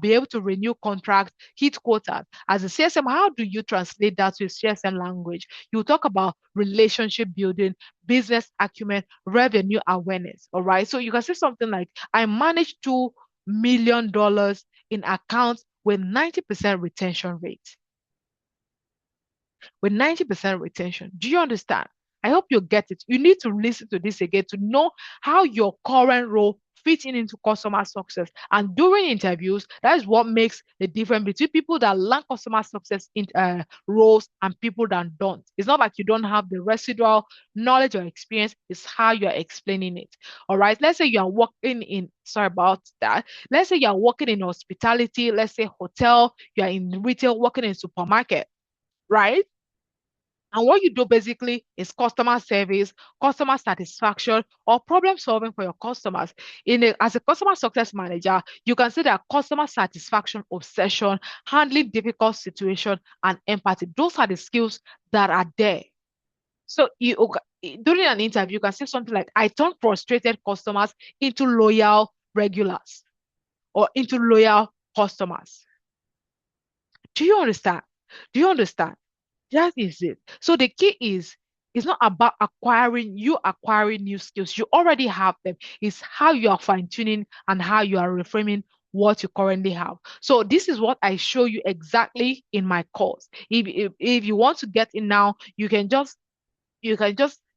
be able to renew contracts, hit quotas. As a CSM, how do you translate that to CSM language? You talk about relationship building, business acumen, revenue awareness. All right. So you can say something like, I managed $2 million in accounts with 90% retention rate. With 90% retention. Do you understand? I hope you get it. You need to listen to this again to know how your current role fits in into customer success. And during interviews, that is what makes the difference between people that learn customer success in roles and people that don't. It's not like you don't have the residual knowledge or experience, it's how you're explaining it. All right. Let's say you are working in, sorry about that. Let's say you're working in hospitality, let's say hotel, you're in retail, working in supermarket, right? And what you do basically is customer service, customer satisfaction, or problem solving for your customers. As a customer success manager, you can see that customer satisfaction, obsession, handling difficult situation, and empathy. Those are the skills that are there. So during an interview, you can say something like, I turn frustrated customers into loyal regulars or into loyal customers. Do you understand? Do you understand? That is it. So the key is, it's not about acquiring new skills. You already have them. It's how you are fine-tuning and how you are reframing what you currently have. So this is what I show you exactly in my course. If you want to get in now, you can just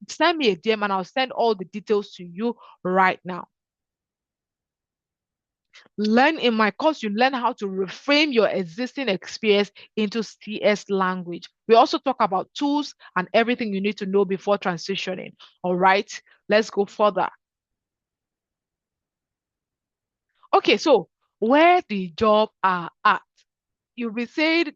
send me a DM and I'll send all the details to you right now. Learn in my course, you learn how to reframe your existing experience into CS language. We also talk about tools and everything you need to know before transitioning. All right, let's go further. Okay, so where the job are at. You'll be saying,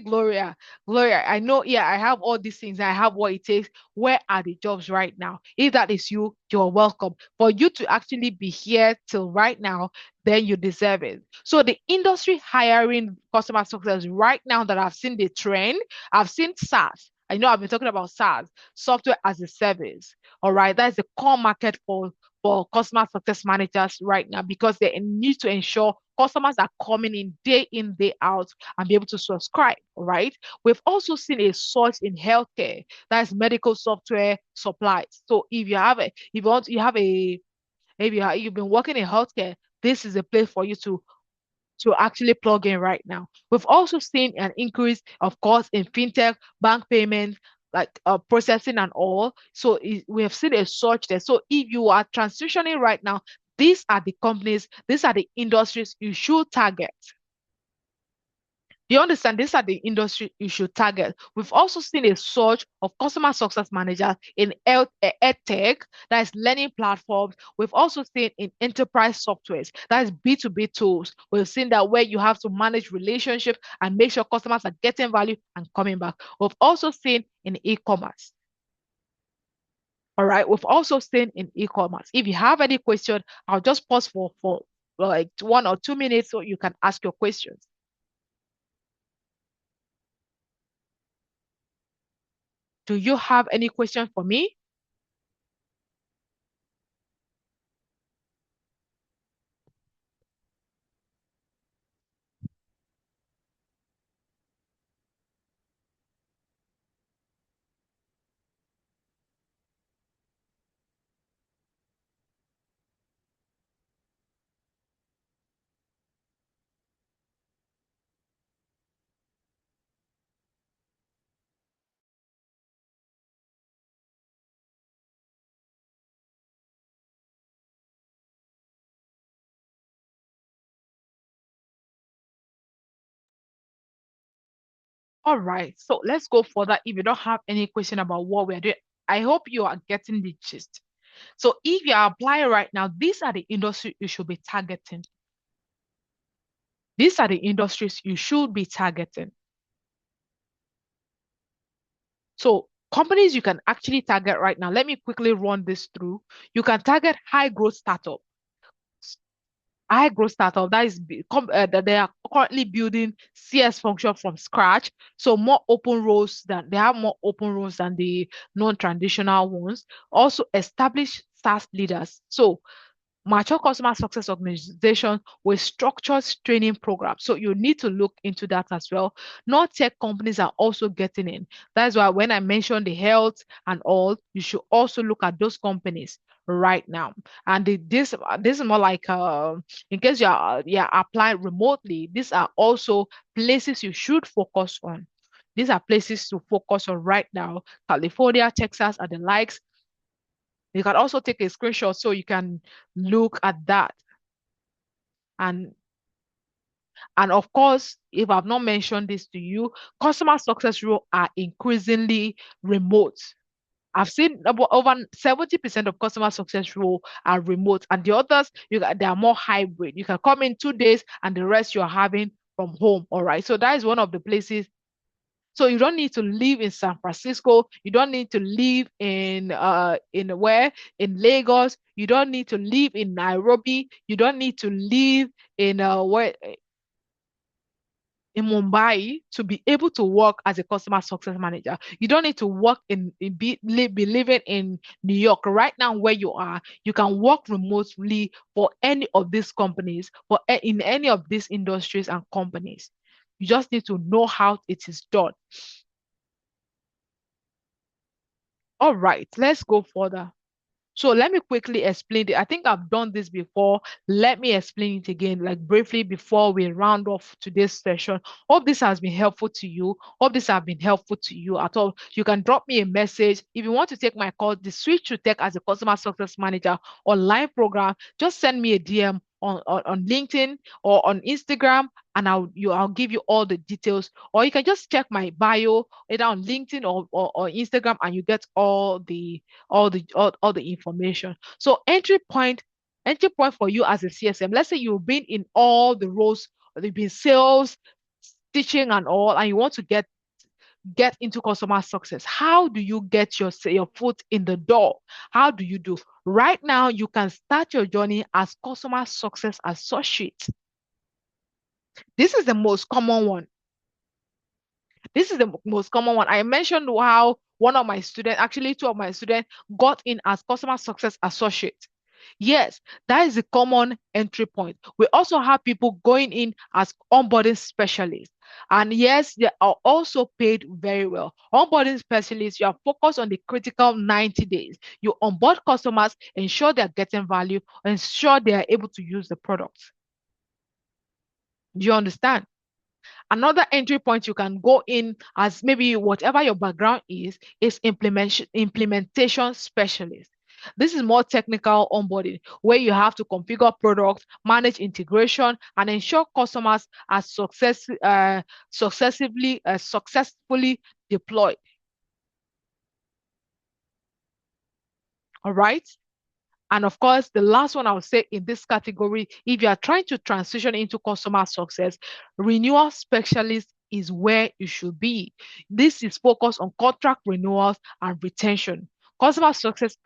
Gloria, I know, yeah, I have all these things, I have what it takes. Where are the jobs right now? If that is you, you're welcome. For you to actually be here till right now, then you deserve it. So the industry hiring customer success right now that I've seen the trend, I've seen SaaS. I know I've been talking about SaaS, software as a service. All right, that's the core market for customer success managers right now because they need to ensure customers are coming in, day out, and be able to subscribe, right? We've also seen a surge in healthcare, that's medical software supplies. So if you have a, maybe you've been working in healthcare, this is a place for you to actually plug in right now. We've also seen an increase, of course, in fintech, bank payments, like processing and all. So we have seen a surge there. So if you are transitioning right now, these are the companies, these are the industries you should target. Do you understand? These are the industry you should target. We've also seen a surge of customer success managers in edtech, that is learning platforms. We've also seen in enterprise softwares, that is B2B tools. We've seen that where you have to manage relationships and make sure customers are getting value and coming back. We've also seen in e-commerce. All right. We've also seen in e-commerce. If you have any question, I'll just pause for like 1 or 2 minutes so you can ask your questions. Do you have any question for me? All right, so let's go further. If you don't have any question about what we're doing, I hope you are getting the gist. So if you are applying right now, these are the industries you should be targeting. These are the industries you should be targeting. So companies you can actually target right now. Let me quickly run this through. You can target high growth startup. high growth startup that is that they are currently building CS function from scratch. So more open roles than they have more open roles than the non-traditional ones. Also established SaaS leaders. So mature customer success organization with structured training programs. So you need to look into that as well. Not tech companies are also getting in. That's why when I mentioned the health and all, you should also look at those companies right now. And this is more like in case you're applying remotely, these are also places you should focus on. These are places to focus on right now. California, Texas, and the likes. You can also take a screenshot so you can look at that. And and of course, if I've not mentioned this to you, customer success roles are increasingly remote. I've seen about over 70% of customer success role are remote, and the others they are more hybrid. You can come in 2 days, and the rest you're having from home. All right. So that is one of the places. So you don't need to live in San Francisco. You don't need to live in where in Lagos. You don't need to live in Nairobi. You don't need to live in where in Mumbai to be able to work as a customer success manager. You don't need to work be living in New York right now where you are. You can work remotely for any of these companies, in any of these industries and companies. You just need to know how it is done. All right, let's go further. So let me quickly explain it. I think I've done this before. Let me explain it again, like briefly before we round off today's session. Hope this has been helpful to you. Hope this has been helpful to you at all. You can drop me a message. If you want to take my call, the Switch to Tech as a Customer Success Manager online program, just send me a DM on LinkedIn or on Instagram, and I'll give you all the details. Or you can just check my bio either on LinkedIn or Instagram, and you get all the information. So entry point for you as a CSM. Let's say you've been in all the roles, you've been sales, teaching, and all, and you want to get into customer success. How do you get your foot in the door? How do you do? Right now, you can start your journey as customer success associate. This is the most common one. This is the most common one. I mentioned how one of my students, actually two of my students, got in as customer success associate. Yes, that is a common entry point. We also have people going in as onboarding specialists. And yes, they are also paid very well. Onboarding specialists, you are focused on the critical 90 days. You onboard customers, ensure they are getting value, ensure they are able to use the product. Do you understand? Another entry point you can go in as maybe whatever your background is implementation specialist. This is more technical onboarding where you have to configure products, manage integration, and ensure customers are successfully deployed. All right. And of course, the last one I would say in this category, if you are trying to transition into customer success, renewal specialist is where you should be. This is focused on contract renewals and retention. Customer success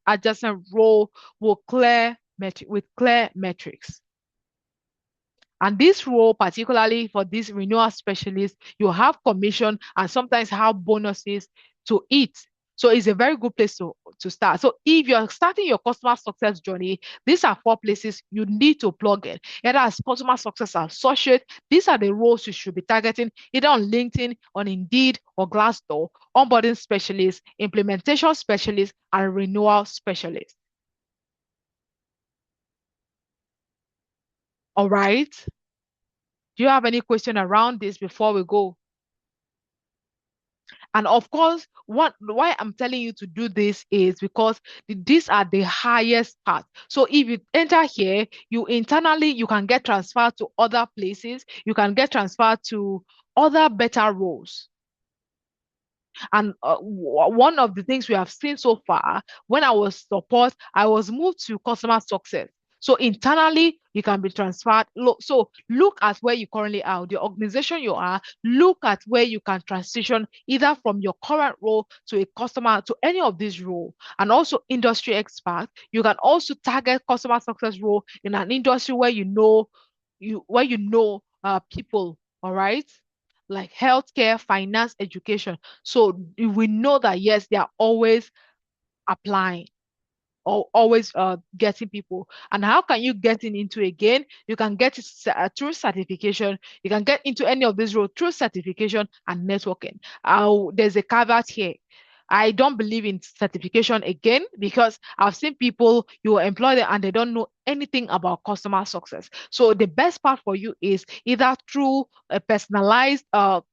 adjacent role with clear metrics. And this role, particularly for this renewal specialist, you have commission and sometimes have bonuses to it. So it's a very good place to start. So if you're starting your customer success journey, these are 4 places you need to plug in. Either as customer success associate, these are the roles you should be targeting, either on LinkedIn, on Indeed, or Glassdoor, onboarding specialist, implementation specialist, and renewal specialist. All right. Do you have any question around this before we go? And of course, why I'm telling you to do this is because these are the highest part. So if you enter here, you can get transferred to other places. You can get transferred to other better roles. And one of the things we have seen so far, when I was support, I was moved to customer success. So internally, you can be transferred. So look at where you currently are, the organization you are, look at where you can transition either from your current role to a customer to any of these role, and also industry expert. You can also target customer success role in an industry where people, all right, like healthcare, finance, education. So we know that yes, they are always applying or always getting people. And how can you get into again? You can get it through certification. You can get into any of these roles through certification and networking. There's a caveat here. I don't believe in certification again because I've seen people, you employ them and they don't know anything about customer success. So the best part for you is either through a personalized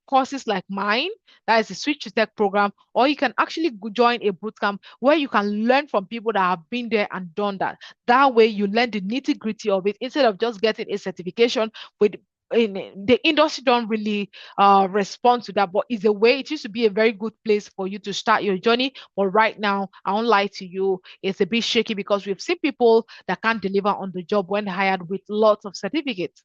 courses like mine, that is a Switch to Tech program, or you can actually join a bootcamp where you can learn from people that have been there and done that. That way, you learn the nitty gritty of it instead of just getting a certification with in the industry don't really respond to that, but it's a way. It used to be a very good place for you to start your journey, but right now I won't lie to you, it's a bit shaky because we've seen people that can't deliver on the job when hired with lots of certificates.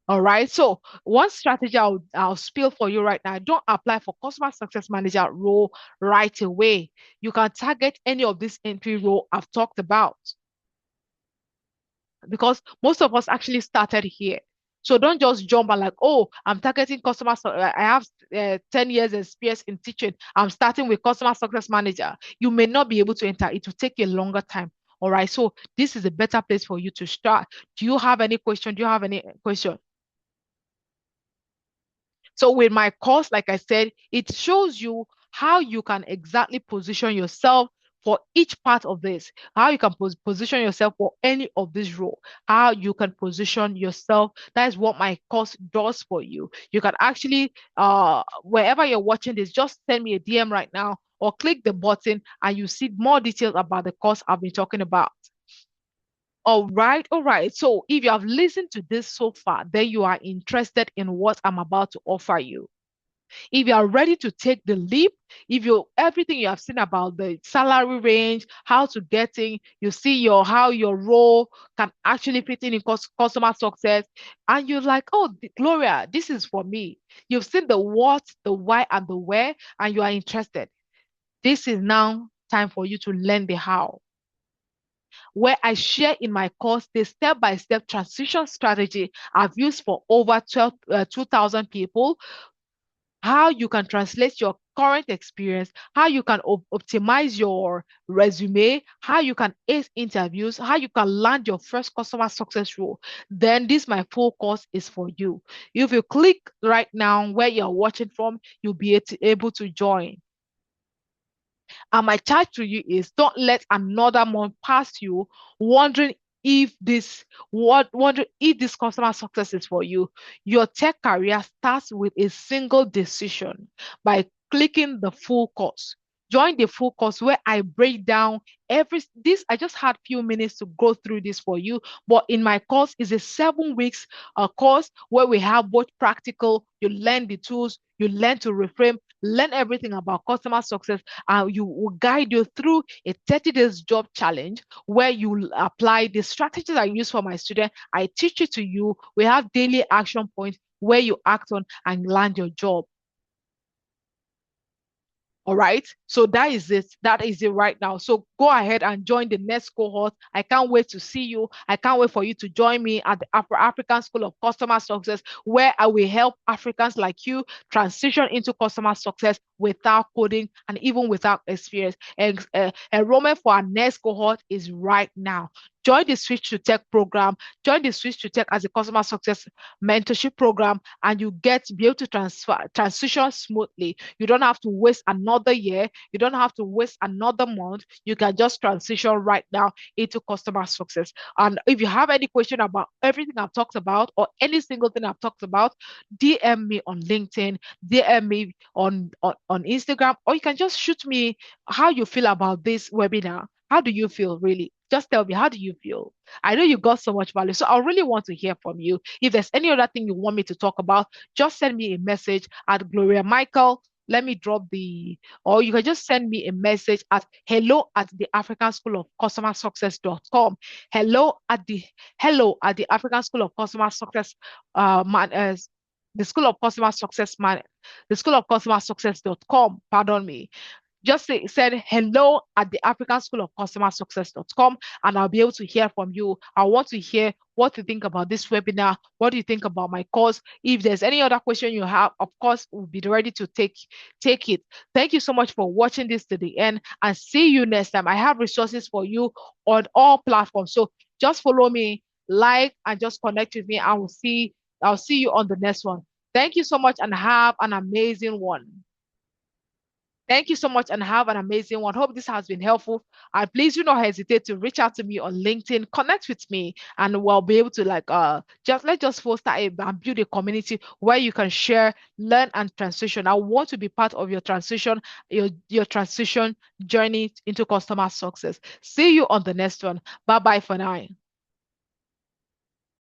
All right. So one strategy I'll spill for you right now. Don't apply for customer success manager role right away. You can target any of this entry role I've talked about because most of us actually started here. So don't just jump and like, oh, I'm targeting I have 10 years experience in teaching. I'm starting with customer success manager. You may not be able to enter. It will take you a longer time. All right. So this is a better place for you to start. Do you have any question? Do you have any question? So with my course, like I said, it shows you how you can exactly position yourself for each part of this, how you can position yourself for any of this role, how you can position yourself. That is what my course does for you. You can actually, wherever you're watching this, just send me a DM right now or click the button and you see more details about the course I've been talking about. All right, all right. So if you have listened to this so far, then you are interested in what I'm about to offer you. If you are ready to take the leap, if you everything you have seen about the salary range, how to get in, you see how your role can actually fit in customer success, and you're like, oh, Gloria, this is for me. You've seen the what, the why, and the where, and you are interested. This is now time for you to learn the how, where I share in my course the step-by-step transition strategy I've used for over 2,000 people, how you can translate your current experience, how you can optimize your resume, how you can ace interviews, how you can land your first customer success role. Then this my full course is for you. If you click right now where you're watching from, you'll be able to join. And my charge to you is don't let another month pass you wondering wondering if this customer success is for you. Your tech career starts with a single decision by clicking the full course. Join the full course where I break down every this. I just had few minutes to go through this for you, but in my course is a 7 weeks course where we have both practical, you learn the tools, you learn to reframe, learn everything about customer success, and you will guide you through a 30 days job challenge where you apply the strategies I use for my student. I teach it to you. We have daily action points where you act on and land your job. All right. So that is it. That is it right now. So go ahead and join the next cohort. I can't wait to see you. I can't wait for you to join me at the African School of Customer Success, where I will help Africans like you transition into customer success without coding and even without experience. And enrollment for our next cohort is right now. Join the Switch to Tech program. Join the Switch to Tech as a customer success mentorship program, and you get to be able to transition smoothly. You don't have to waste another year. You don't have to waste another month. You can just transition right now into customer success. And if you have any question about everything I've talked about or any single thing I've talked about, DM me on LinkedIn, DM me on Instagram, or you can just shoot me how you feel about this webinar. How do you feel really? Just tell me, how do you feel? I know you got so much value. So I really want to hear from you. If there's any other thing you want me to talk about, just send me a message at Gloria Michael let me drop the, or you can just send me a message at hello@the african school of customer success.com. Hello at the African School of Customer Success, man, the School of Customer Success man, the School of Customer Success.com, pardon me. Just said hello at the African School of Customer Success.com, and I'll be able to hear from you. I want to hear what you think about this webinar. What do you think about my course? If there's any other question you have, of course, we'll be ready to take it. Thank you so much for watching this to the end, and see you next time. I have resources for you on all platforms. So just follow me, like, and just connect with me. I'll see you on the next one. Thank you so much and have an amazing one. Thank you so much and have an amazing one. Hope this has been helpful. And please do not hesitate to reach out to me on LinkedIn, connect with me, and we'll be able to just foster and build a community where you can share, learn, and transition. I want to be part of your transition, your transition journey into customer success. See you on the next one. Bye bye for now.